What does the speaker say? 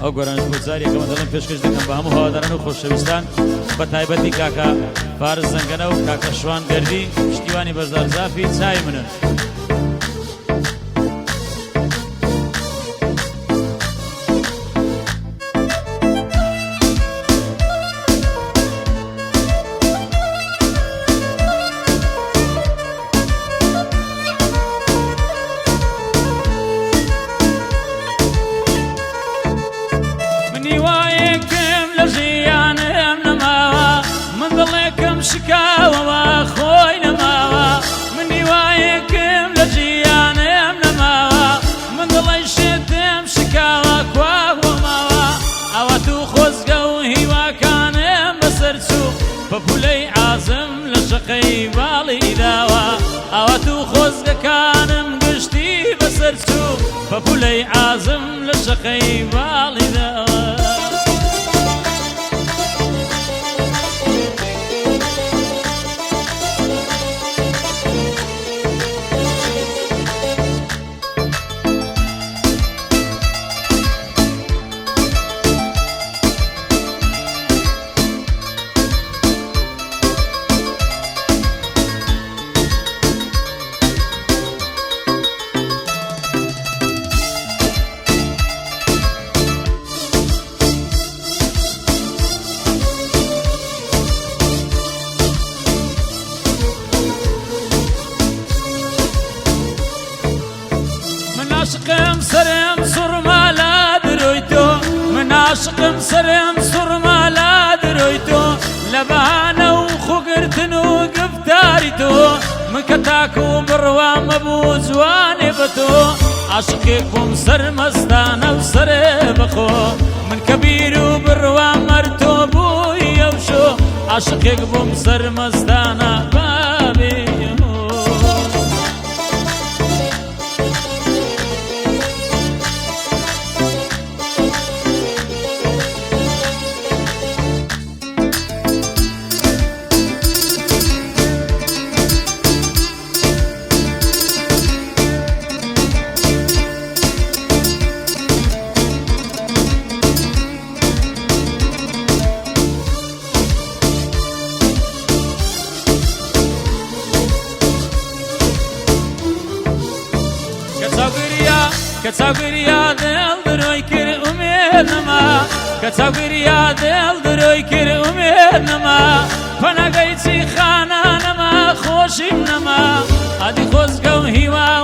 ئەو گۆرانش بۆ جارێکەوە دەڵێن پێشکەش دەکەم بە هەموو هەواداران و خۆشەویستان بە تایبەتی کاکە فارس زەنگەنە و کاکە شوان گەردی پشتیوانی بەرزدار زافی چای منن. شکاوەوە خۆی نەماوە منی وایەکم لە ژیانم نەماوە من دڵی شێتم شکاوە کواوە ماوە ئەوە تو خۆزگە و هیواکانم بەسەر چوو پەپولەی عازم لە شەقەی باڵی داوە ئەوە تو خۆزگەکانم گشتی بەسەر چوو پەپولەی عازم لە شەقەی باڵی داوە. عاشقم سرم سرمالا دروی تو من عاشقم سرم سرمالا دروی تو لبانه و خوگرتن و گفتاری تو من کتاکو بروام ابو زوانی بتو عاشقی کم سر مستانه و سر بخو من کبیر و بروام مرتو بوی اوشو عاشقی کم سر مستانه بابی كتاوغريا دل دروي كر امید نما كتاوغريا دل دروي كر امید نما فانا گيتي خانا نما خوشي نما ادي خوزگو هوا